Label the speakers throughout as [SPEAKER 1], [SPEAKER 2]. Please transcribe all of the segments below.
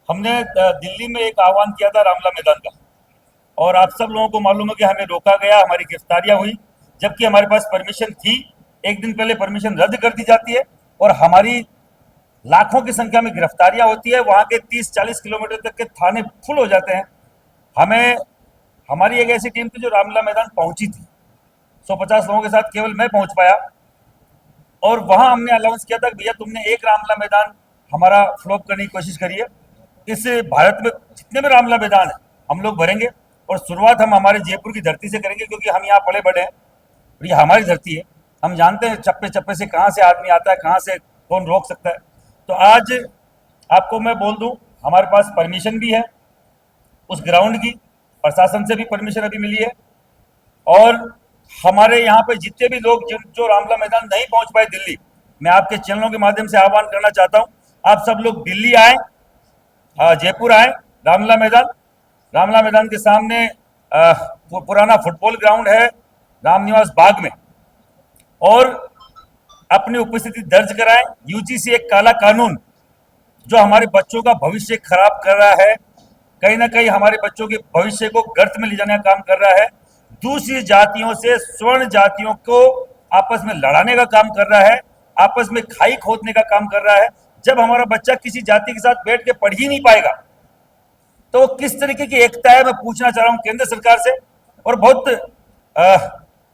[SPEAKER 1] हमने दिल्ली में एक आह्वान किया था रामला मैदान का, और आप सब लोगों को मालूम है कि हमें रोका गया, हमारी गिरफ्तारियां हुई, जबकि हमारे पास परमिशन थी। एक दिन पहले परमिशन रद्द कर दी जाती है और हमारी लाखों की संख्या में गिरफ्तारियां होती है। वहां के 30-40 किलोमीटर तक के थाने फुल हो जाते हैं। हमें हमारी एक ऐसी टीम थी जो रामला मैदान पहुंची थी, 150 लोगों के साथ केवल मैं पहुंच पाया। और वहां हमने अलाउंस किया था कि भैया तुमने एक रामला मैदान हमारा फ्लॉप करने की कोशिश करी है, इस भारत में जितने भी रामला मैदान है हम लोग भरेंगे। और शुरुआत हम हमारे जयपुर की धरती से करेंगे, क्योंकि हम यहाँ पले बड़े हैं और ये हमारी धरती है। हम जानते हैं चप्पे चप्पे से कहाँ से आदमी आता है, कहाँ से कौन रोक सकता है। तो आज आपको मैं बोल दूं, हमारे पास परमिशन भी है उस ग्राउंड की, प्रशासन से भी परमिशन अभी मिली है। और हमारे यहाँ पे जितने भी लोग जो रामला मैदान नहीं पहुंच पाए दिल्ली, मैं आपके चैनलों के माध्यम से आह्वान करना चाहता हूँ, आप सब लोग दिल्ली आए, जयपुर आए। रामला मैदान रामला मैदान के सामने पुराना फुटबॉल ग्राउंड है रामनिवास बाग में, और अपनी उपस्थिति दर्ज कराएं। यूजीसी एक काला कानून जो हमारे बच्चों का भविष्य खराब कर रहा है, कहीं ना कहीं हमारे बच्चों के भविष्य को गर्त में ले जाने का काम कर रहा है, दूसरी जातियों से स्वर्ण जातियों को आपस में लड़ाने का काम कर रहा है, आपस में खाई खोदने का काम कर रहा है। जब हमारा बच्चा किसी जाति के साथ बैठ के पढ़ ही नहीं पाएगा तो किस तरीके की एकता है, मैं पूछना चाह रहा हूं केंद्र सरकार से, और बहुत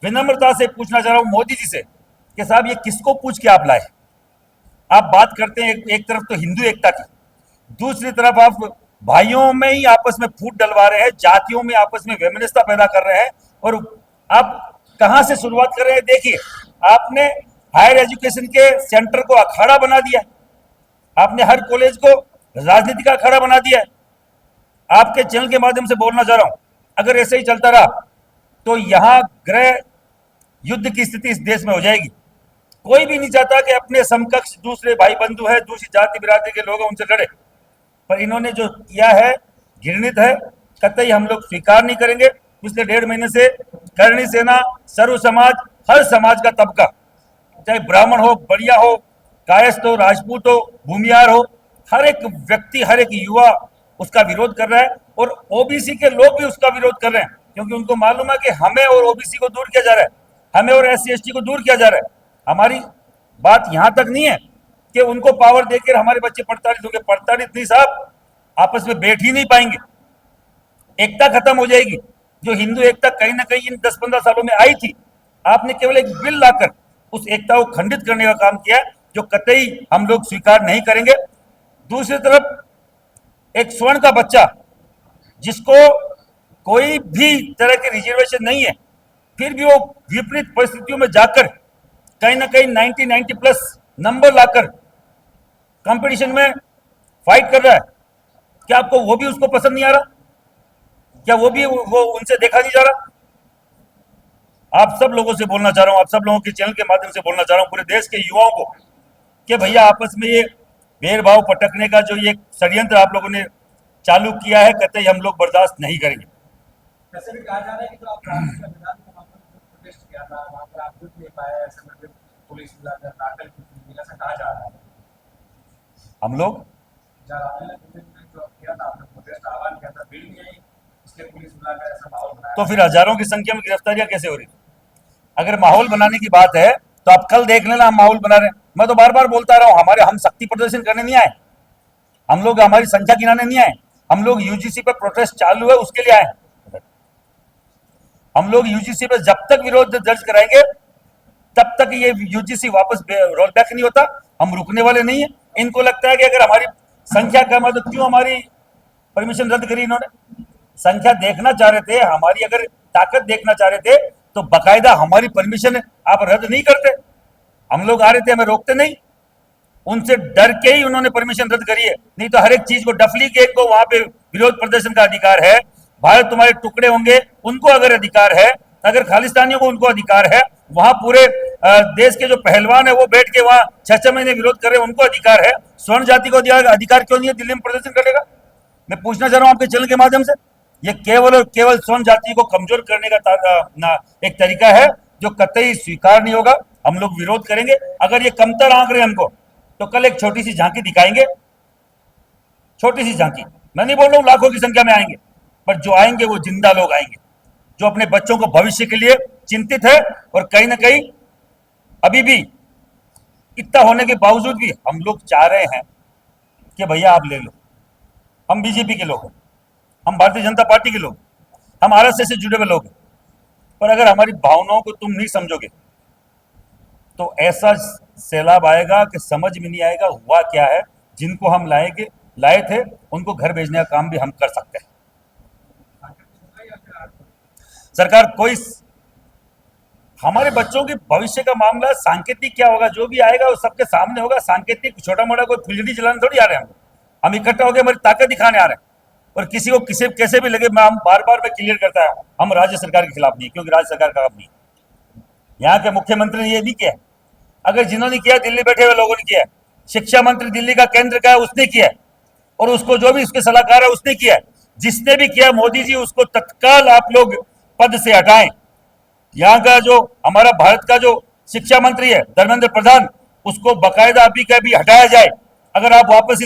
[SPEAKER 1] विनम्रता से पूछना चाह रहा हूं मोदी जी से कि साहब ये किसको पूछ के आप लाए। आप बात करते हैं एक तरफ तो हिंदू एकता की, दूसरी तरफ आप भाइयों में ही आपस में फूट डलवा रहे हैं, जातियों में आपस में वैमनस्यता पैदा कर रहे हैं। और आप कहां से शुरुआत कर रहे हैं? देखिए, आपने हायर एजुकेशन के सेंटर को अखाड़ा बना दिया, आपने हर कॉलेज को राजनीति का अखाड़ा बना दिया है। आपके चैनल के माध्यम से बोलना चाह रहा हूं, अगर ऐसे ही चलता रहा तो यहां गृह युद्ध की स्थिति इस देश में हो जाएगी। कोई भी नहीं चाहता कि अपने समकक्ष दूसरे भाई बंधु है, दूसरी जाति बिरादरी के लोग हैं, उनसे लड़े, पर इन्होंने जो किया है घृणित है, कतई हम लोग स्वीकार नहीं करेंगे। पिछले 1.5 महीने से करणी सेना, सर्व समाज, हर समाज का तबका, चाहे ब्राह्मण हो, बढ़िया हो, कायस्थ हो, राजपूत हो, भूमियार हो, हर एक व्यक्ति, हर एक युवा उसका विरोध कर रहा है। और ओबीसी के लोग भी उसका विरोध कर रहे हैं, क्योंकि उनको मालूम है कि हमें और ओबीसी को दूर किया जा रहा है, हमें और एससी एसटी को दूर किया जा रहा है। हमारी बात यहां तक नहीं है कि उनको पावर देकर हमारे बच्चे प्रताड़ित होंगे, प्रताड़ित नहीं साहब, आपस में बैठ ही नहीं पाएंगे, एकता खत्म हो जाएगी। जो हिंदू एकता कहीं ना कहीं इन 10-15 सालों में आई थी, आपने केवल एक बिल लाकर उस एकता को खंडित करने का काम किया, जो कतई हम लोग स्वीकार नहीं करेंगे। दूसरी तरफ एक स्वर्ण का बच्चा जिसको कोई भी तरह की रिजर्वेशन नहीं है, फिर भी वो विपरीत परिस्थितियों में जाकर कहीं ना कहीं 90 प्लस नंबर लाकर कंपटीशन में फाइट कर रहा है। क्या आपको वो भी उसको पसंद नहीं आ रहा? क्या वो भी वो उनसे देखा नहीं जा रहा? आप सब लोगों से बोलना चाह रहा हूं, आप सब लोगों के चैनल के माध्यम से बोलना चाह रहा हूं, पूरे देश के युवाओं को, कि भैया आपस में ये भेदभाव पटकने का जो ये षड्यंत्र आप लोगों ने चालू किया है, कतई हम लोग बर्दाश्त नहीं करेंगे।
[SPEAKER 2] वैसे भी कहा जा रहा है कि जो आप राष्ट्रीय संविधान को वहाँ पर प्रोटेस्ट किया था, वहाँ पर आप जुट नहीं पाए, ऐसे में फिर पुलिस बुलाकर ताकत की, ऐसा कहा जा रहा है।
[SPEAKER 1] हम लोग
[SPEAKER 2] जब आपने जो किया था, आपने प्रोटेस्ट आह्वान किया था, भीड़ नहीं आई, इसलिए पुलिस बुलाकर ऐसा माहौल बनाया।
[SPEAKER 1] तो फिर हजारों की संख्या में गिरफ्तारियां कैसे हो रही? अगर माहौल बनाने की बात है तो आप कल देख लेना, हम माहौल बना रहे हैं। मैं तो बार बार बोलता रहा हूं, हम शक्ति प्रदर्शन करने नहीं आए, हम लोग हमारी संख्या गिनाने नहीं आए, हम लोग यूजीसी पे प्रोटेस्ट चालू है उसके लिए आए। हम लोग यूजीसी पे जब तक विरोध दर्ज कराएंगे तब तक ये यूजीसी वापस रोल बैक नहीं होता, हम रुकने वाले नहीं है। इनको लगता है कि अगर हमारी संख्या कम है तो क्यों हमारी परमिशन रद्द करी इन्होंने? संख्या देखना चाह रहे थे, हमारी अगर ताकत देखना चाह रहे थे तो बकायदा हमारी परमिशन आप रद्द नहीं करते। हम लोग आ रहे थे, हमें रोकते नहीं, उनसे डर के ही उन्होंने परमिशन रद्द करी है। नहीं तो हर एक चीज को डफली के को वहां पे विरोध प्रदर्शन का अधिकार है, भारत तुम्हारे टुकड़े होंगे उनको अगर अधिकार है, अगर खालिस्तानियों को उनको अधिकार है, वहां पूरे देश के जो पहलवान है वो बैठ के वहां 6-6 महीने विरोध कर रहे हैं, उनको अधिकार है, स्वर्ण जाति को अधिकार क्यों नहीं है दिल्ली में प्रदर्शन करने का? मैं पूछना चाह रहा हूं आपके चैनल के माध्यम से। ये केवल और केवल स्वर्ण जाति को कमजोर करने का एक तरीका है जो कतई स्वीकार नहीं होगा। हम लोग विरोध करेंगे। अगर ये कमतर आंक रहे हमको तो कल एक छोटी सी झांकी दिखाएंगे, छोटी सी झांकी। मैं नहीं बोल रहा हूँ लाखों की संख्या में आएंगे, पर जो आएंगे वो जिंदा लोग आएंगे, जो अपने बच्चों को भविष्य के लिए चिंतित है। और कहीं ना कहीं अभी भी इतना होने के बावजूद भी हम लोग चाह रहे हैं कि भैया आप ले लो। हम बीजेपी के लोग हैं, हम भारतीय जनता पार्टी के लोग, हम आरएसएस से जुड़े हुए लोग हैं, पर अगर हमारी भावनाओं को तुम नहीं समझोगे तो ऐसा सैलाब आएगा कि समझ में नहीं आएगा हुआ क्या है। जिनको हम लाए थे उनको घर भेजने का काम भी हम कर सकते हैं। सरकार कोई हमारे बच्चों के भविष्य का मामला सांकेतिक क्या होगा, जो भी आएगा वो सबके सामने होगा। सांकेतिक छोटा मोटा कोई फुलझड़ी चलाने थोड़ी आ रहे हैं हम इकट्ठा होकर हमारी ताकत दिखाने आ रहे हैं। और किसी को किसी कैसे भी लगे, मैं हम बार बार मैं क्लियर करता है, हम राज्य सरकार के खिलाफ नहीं, क्योंकि राज्य सरकार का काम नहीं। यहाँ के मुख्यमंत्री ने ये नहीं किया। अगर जिन्होंने किया दिल्ली बैठे हुए लोगों ने किया, शिक्षा मंत्री दिल्ली का केंद्र का है उसने किया, और उसको जो भी उसके सलाहकार है उसने किया। जिसने भी किया मोदी जी उसको तत्काल आप लोग पद से हटाएं। यहाँ का जो हमारा भारत का जो शिक्षा मंत्री है धर्मेंद्र प्रधान, उसको बकायदा अभी का भी हटाया जाए। अगर आप वापस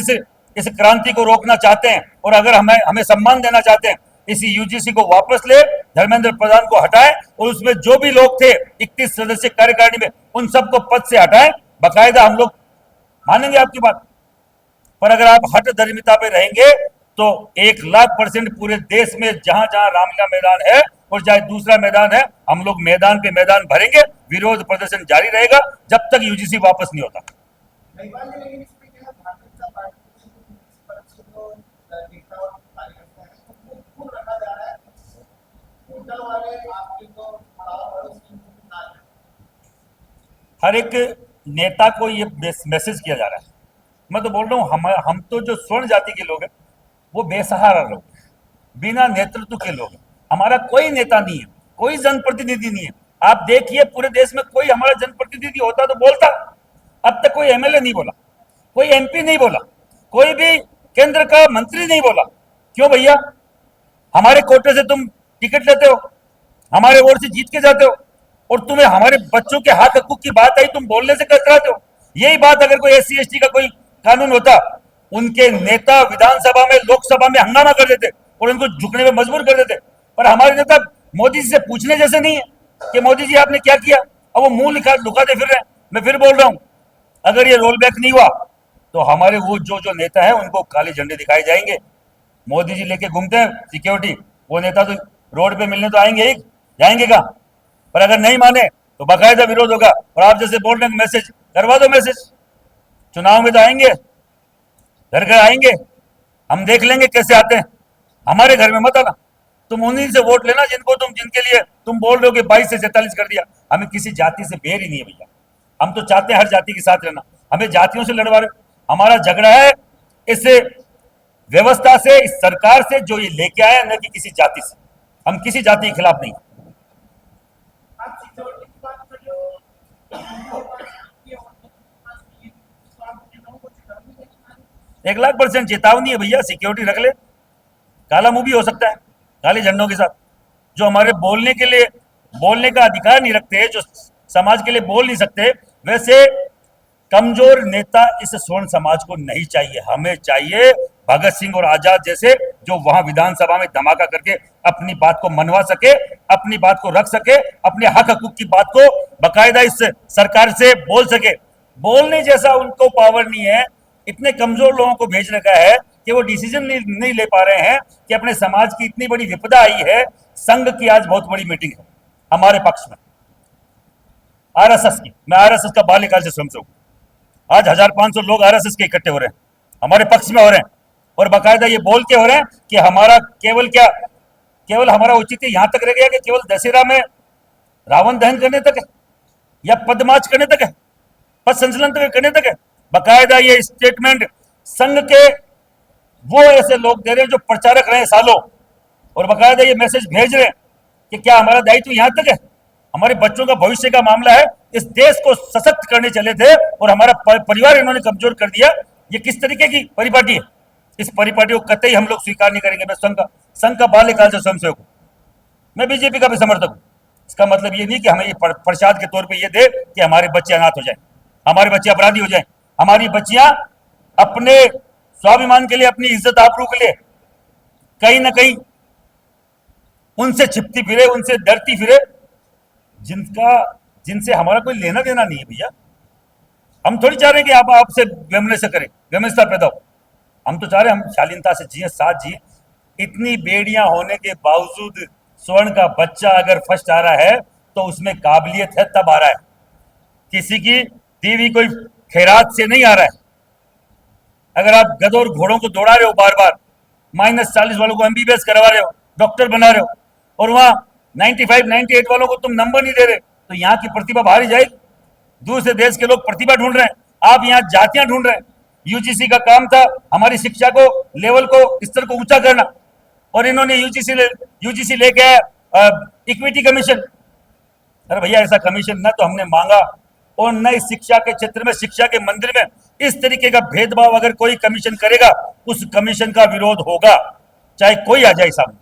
[SPEAKER 1] इस क्रांति को रोकना चाहते हैं और अगर हमें सम्मान देना चाहते हैं, इस यूजीसी को वापस ले, धर्मेंद्र प्रधान को हटाएं और उसमें जो भी लोग थे 31 सदस्य कार्यकारिणी में उन सबको पद से हटाएं। बकायदा हम लोग मानेंगे आपकी बात। पर अगर आप हट धर्मिता पे रहेंगे तो 1,00,000% पूरे देश में जहां जहां रामलीला मैदान है और चाहे दूसरा मैदान है, हम लोग मैदान पे मैदान भरेंगे। विरोध प्रदर्शन जारी रहेगा जब तक यूजीसी वापस नहीं होता। हर एक नेता को ये मैसेज किया जा रहा है। मैं तो बोल रहा हूँ हम तो जो स्वर्ण जाति के लोग हैं वो बेसहारा लोग, बिना नेतृत्व के लोग हैं। हमारा कोई नेता नहीं है, कोई जनप्रतिनिधि नहीं है। आप देखिए पूरे देश में कोई हमारा जनप्रतिनिधि होता तो बोलता। अब तक कोई एमएलए नहीं बोला, कोई एमपी नहीं बोला, कोई भी केंद्र का मंत्री नहीं बोला। क्यों भैया? हमारे कोटे से तुम टिकट लेते हो, हमारे वोट से जीत के जाते हो, और तुम्हें हमारे बच्चों के हक हकूक की बात आई तुम बोलने से कतराते हो। यही बात अगर कोई SC ST का कोई कानून होता, उनके नेता विधानसभा में लोकसभा में हंगामा कर देते और उनको झुकने में मजबूर कर देते। पर हमारे नेता मोदी जी से पूछने जैसे नहीं है कि मोदी जी आपने क्या किया। अब वो मुंह लुकाते फिर रहे हैं। मैं फिर बोल रहा हूं, अगर ये रोल बैक नहीं हुआ तो हमारे वो जो नेता है उनको काले झंडे दिखाए जाएंगे। मोदी जी लेके घूमते हैं सिक्योरिटी, वो नेता तो रोड पे मिलने तो आएंगे ही, जाएंगे कहां? पर अगर नहीं माने तो बाकायदा विरोध होगा। और आप जैसे बोल रहे हैं मैसेज करवा दो, मैसेज चुनाव में तो आएंगे, घर घर आएंगे, हम देख लेंगे कैसे आते हैं। हमारे घर में मत आना, तुम उन्हीं से वोट लेना जिनके लिए तुम बोल रहे हो कि 22 से 47 कर दिया। हमें किसी जाति से बेर ही नहीं है भैया। हम तो चाहते हैं हर जाति के साथ रहना। हमें जातियों से लड़वा रहे, हमारा झगड़ा है इस व्यवस्था से, इस सरकार से जो ये लेके आया, न कि किसी जाति से। हम किसी जाति के खिलाफ नहीं। एक 1,00,000% चेतावनी है भैया, सिक्योरिटी रख ले। काला मुंह भी हो सकता है काले झंडों के साथ, जो हमारे बोलने का अधिकार नहीं रखते, जो समाज के लिए बोल नहीं सकते। वैसे कमजोर नेता इस स्वर्ण समाज को नहीं चाहिए। हमें चाहिए भगत सिंह और आजाद जैसे, जो वहां विधानसभा में धमाका करके अपनी बात को मनवा सके, अपनी बात को रख सके, अपने हक हकूक की बात को बकायदा इस सरकार से बोल सके। बोलने जैसा उनको पावर नहीं है। इतने कमजोर लोगों को भेजने का है कि वो डिसीजन नहीं ले पा रहे हैं कि अपने समाज की इतनी बड़ी विपदा आई है। संघ की आज बहुत बड़ी मीटिंग है हमारे पक्ष में, आरएसएस की। मैं आरएसएस का बाल्यकाल से स्वयं से हूं। आज 1,500 लोग आरएसएस के इकट्ठे हो रहे हैं, हमारे पक्ष में हो रहे हैं, और बाकायदा ये बोल के हो रहे हैं कि हमारा केवल हमारा औचित्य यहां तक रह गया कि केवल दशहरा में रावण दहन करने तक है, या पदमार्च करने तक है, पद संचलन तक करने तक है। बाकायदा ये स्टेटमेंट संघ के वो ऐसे लोग दे रहे हैं जो प्रचारक रहे सालों, और बाकायदा ये मैसेज भेज रहे हैं कि क्या हमारा दायित्व यहां तक है? हमारे बच्चों का भविष्य का मामला है, इस देश को सशक्त करने चले थे और हमारा परिवार इन्होंने कमजोर कर दिया। ये किस तरीके की परिपाटी है? इस परिपाटी को कतई हम लोग स्वीकार नहीं करेंगे। मैं संघ का बाल्यकाल से स्वयंसेवक हूं, मैं बीजेपी का भी समर्थक हूं। इसका मतलब ये नहीं कि हमें ये प्रसाद के तौर पे ये दे कि हमारे बच्चे अनाथ हो जाए, हमारे बच्चे अपराधी हो जाए, हमारी बच्चियां अपने स्वाभिमान के लिए, अपनी इज्जत आबरू के लिए कहीं ना कहीं उनसे छिपती फिरे, उनसे डरती फिरे, जिनसे हमारा कोई लेना देना नहीं है भैया। हम थोड़ी चाह रहे हैं कि आप आपसे व्यमनस्य करें, व्यमनस्यता पैदा हो। हम तो चाह रहे हैं हम शालीनता से जिए, साथ जिए। इतनी बेड़ियां होने के बावजूद स्वर्ण का बच्चा अगर फर्स्ट आ रहा है तो उसमें काबिलियत है, तब आ रहा है। किसी की दी हुई कोई खैरात से नहीं आ रहा है। अगर आप गधों और घोड़ों को दौड़ा रहे हो बार बार, -40 वालों को एमबीबीएस करवा रहे हो, डॉक्टर बना रहे हो, और वहां 95 98 वालों को तुम नंबर नहीं दे रहे, तो यहाँ की प्रतिभा बाहर ही जाएगी। दूसरे देश के लोग प्रतिभा ढूंढ रहे हैं, आप यहाँ जातियां ढूंढ रहे हैं। यूजीसी का काम था हमारी शिक्षा को, लेवल को, स्तर को ऊंचा करना, और इन्होंने यूजीसी लेके आया इक्विटी कमीशन। अरे भैया, ऐसा कमीशन ना तो हमने मांगा, और न इस शिक्षा के क्षेत्र में, शिक्षा के मंदिर में इस तरीके का भेदभाव अगर कोई कमीशन करेगा, उस कमीशन का विरोध होगा, चाहे कोई आ जाए सामने।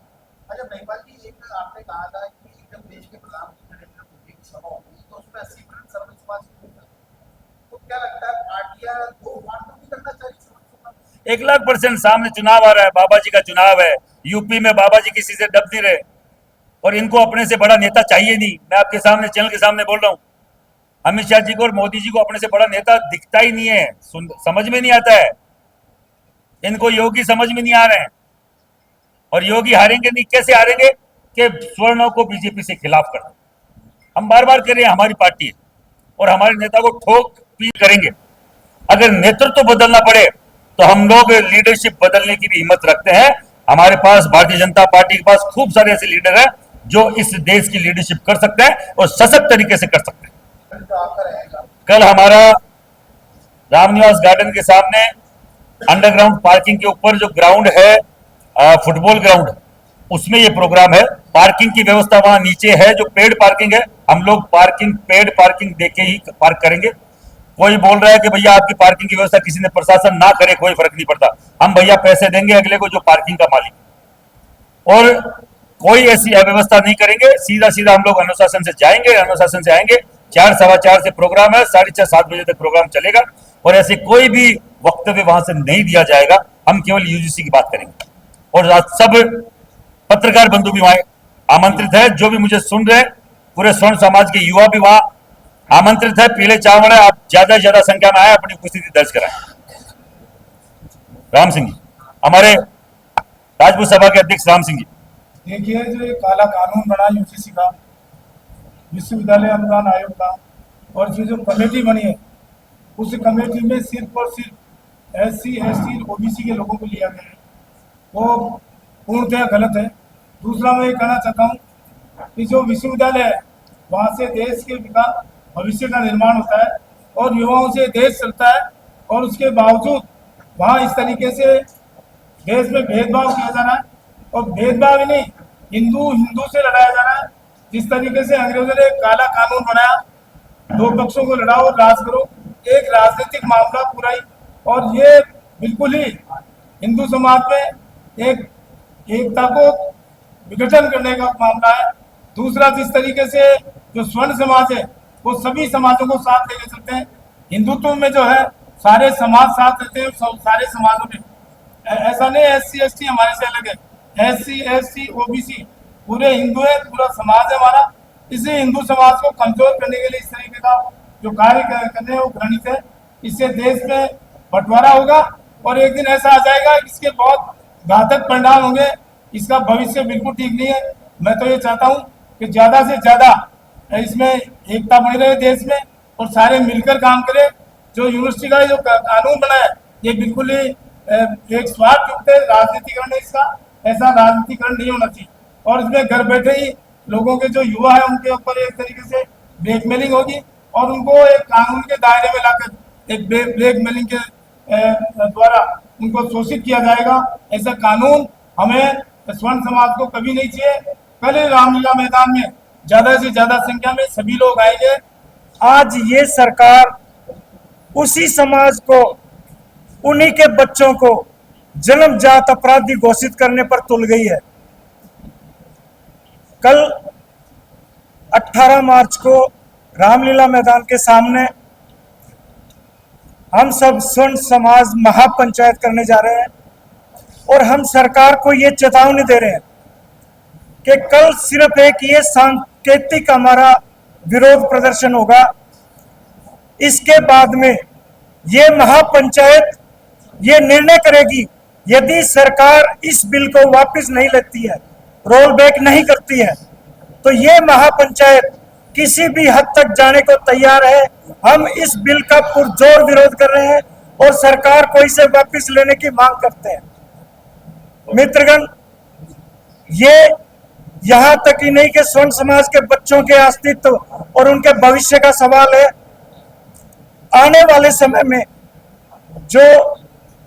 [SPEAKER 2] अच्छा महिपाल जी, एक आपने कहा था कि जब देश के प्रधानमंत्री नरेंद्र मोदी की सभा होगी तो उसमें 80% सर्व समाज की होगा, तो क्या लगता है पार्टियां दो बार तो नहीं करना चाहिए?
[SPEAKER 1] 1,00,000% सामने चुनाव आ रहा है, बाबा जी का चुनाव है। यूपी में बाबा जी किसी से डब नहीं रहे, और इनको अपने से बड़ा नेता चाहिए नहीं। मैं आपके सामने, चैनल के सामने बोल रहा हूं, अमित शाह जी को और मोदी जी को अपने से बड़ा नेता दिखता ही नहीं है, समझ में नहीं आता है। इनको योगी समझ में नहीं आ रहे हैं, और योगी हारेंगे नहीं, कैसे हारेंगे? कि स्वर्णों को बीजेपी से खिलाफ कर। हम बार बार कह रहे हैं हमारी पार्टी है, और हमारे नेता को ठोक पीट करेंगे। अगर नेतृत्व बदलना पड़े तो हम लोग लीडरशिप बदलने की भी हिम्मत रखते हैं। हमारे पास, भारतीय जनता पार्टी के पास खूब सारे ऐसे लीडर हैं जो इस देश की लीडरशिप कर सकते हैं, और सशक्त तरीके से कर सकते हैं। कल हमारा रामनिवास गार्डन के सामने अंडरग्राउंड पार्किंग के ऊपर जो ग्राउंड है, फुटबॉल ग्राउंड, उसमें ये प्रोग्राम है। पार्किंग की व्यवस्था वहां नीचे है, जो पेड पार्किंग है, हम लोग पेड पार्किंग देके ही पार्क करेंगे। कोई बोल रहा है कि भैया आपकी पार्किंग की व्यवस्था किसी ने, प्रशासन ना करे, कोई फर्क नहीं पड़ता। हम भैया पैसे देंगे अगले को, जो पार्किंग का मालिक, और कोई ऐसी अव्यवस्था नहीं करेंगे। सीधा सीधा हम लोग अनुशासन से जाएंगे, अनुशासन से आएंगे। 4 सवा 4 से प्रोग्राम है, 6:30 7 बजे तक प्रोग्राम चलेगा, और ऐसे कोई भी वक्तव्य वहां से नहीं दिया जाएगा। हम केवल यूजीसी की बात करेंगे, और सब पत्रकार बंधु भी वहां आमंत्रित है, जो भी मुझे सुन रहे हैं, पूरे स्वर्ण समाज के युवा भी वहां आमंत्रित है। पीले चावल है, आप ज्यादा से ज्यादा संख्या में आए, अपनी उपस्थिति दर्ज कराएं। राम सिंह जी, हमारे राजपूत सभा के अध्यक्ष राम सिंह जी।
[SPEAKER 3] देखिए, जो एक काला कानून बना यूजीसी का, विश्वविद्यालय अनुदान आयोग का, और जो कमेटी बनी है, उस कमेटी में सिर्फ और सिर्फ SC ST OBC के लोगों को लिया गया है, वो पूर्णतः गलत है। दूसरा, मैं ये कहना चाहता हूँ कि जो विश्वविद्यालय है, वहाँ से देश के विकास, भविष्य का निर्माण होता है, और युवाओं से देश चलता है, और उसके बावजूद वहाँ इस तरीके से देश में भेदभाव किया जा रहा है, और भेदभाव ही नहीं, हिंदू से लड़ाया जा रहा है। जिस तरीके से अंग्रेजों ने काला कानून बनाया, 2 पक्षों को लड़ाओ, राज करो, एक राजनीतिक मामला पूरा ही, और ये बिल्कुल ही हिंदू समाज में एक एकता को विघटन करने का मामला है। दूसरा, जिस तरीके से जो स्वर्ण समाज है, वो सभी समाजों को साथ लेके चलते हैं। हिंदुत्व में जो है सारे समाज साथ रहते हैं, सारे समाजों में, ऐसा नहीं SC ST हमारे से अलग है। SC ST OBC पूरे हिंदू है, पूरा समाज है हमारा। इसी हिंदू समाज को कमजोर करने के लिए इस तरीके का जो कार्य करने हैं वो घृणित है। इससे देश में बंटवारा होगा, और एक दिन ऐसा आ जाएगा इसके बहुत घातक परिणाम होंगे। इसका भविष्य बिल्कुल ठीक नहीं है। मैं तो ये चाहता हूँ कि ज्यादा से ज्यादा इसमें एकता बनी रहे देश में, और सारे मिलकर काम करें। जो यूनिवर्सिटी का जो कानून बना है, ये बिल्कुल ही एक स्वार्थ युक्त है, राजनीतिकरण है इसका। ऐसा राजनीतिकरण नहीं होना चाहिए, और इसमें घर बैठे ही लोगों के जो युवा है उनके ऊपर एक तरीके से ब्लैकमेलिंग होगी, और उनको एक कानून के दायरे में लाकर एक ब्लैकमेलिंग के द्वारा उनको शोषित किया जाएगा। ऐसा कानून हमें स्वर्ण समाज को कभी नहीं चाहिए। कल रामलीला मैदान में ज्यादा से ज्यादा संख्या में सभी लोग आएंगे।
[SPEAKER 4] आज ये सरकार उसी समाज को, उन्हीं के बच्चों को जन्मजात अपराधी घोषित करने पर तुल गई है। कल 18 मार्च को रामलीला मैदान के सामने हम सब स्वर्ण समाज महापंचायत करने जा रहे हैं और हम सरकार को ये चेतावनी दे रहे हैं कि कल सिर्फ एक ये सांकेतिक हमारा विरोध प्रदर्शन होगा। इसके बाद में ये महापंचायत ये निर्णय करेगी, यदि सरकार इस बिल को वापस नहीं लेती है, रोल बैक नहीं करती है, तो ये महापंचायत किसी भी हद तक जाने को तैयार है। हम इस बिल का पुरजोर विरोध कर रहे हैं और सरकार को इसे वापस लेने की मांग करते हैं। मित्रगण, ये यहां तक ही नहीं कि स्वर्ण समाज के बच्चों के अस्तित्व और उनके भविष्य का सवाल है। आने वाले समय में जो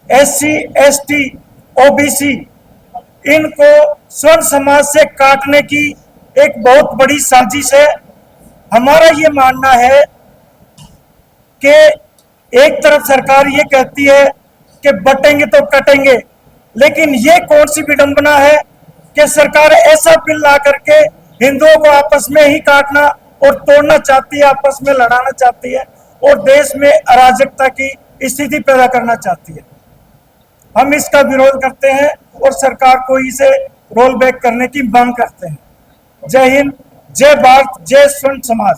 [SPEAKER 4] SC, ST, OBC इनको स्वर्ण समाज से काटने की एक बहुत बड़ी साजिश है। हमारा ये मानना है कि एक तरफ सरकार ये कहती है कि बटेंगे तो कटेंगे, लेकिन ये कौन सी विडंबना है कि सरकार ऐसा बिल ला करके हिंदुओं को आपस में ही काटना और तोड़ना चाहती है, आपस में लड़ाना चाहती है और देश में अराजकता की स्थिति पैदा करना चाहती है। हम इसका विरोध करते हैं और सरकार को इसे रोल बैक करने की मांग करते हैं। जय हिंद, जय भारत, जय स्वर्ण समाज।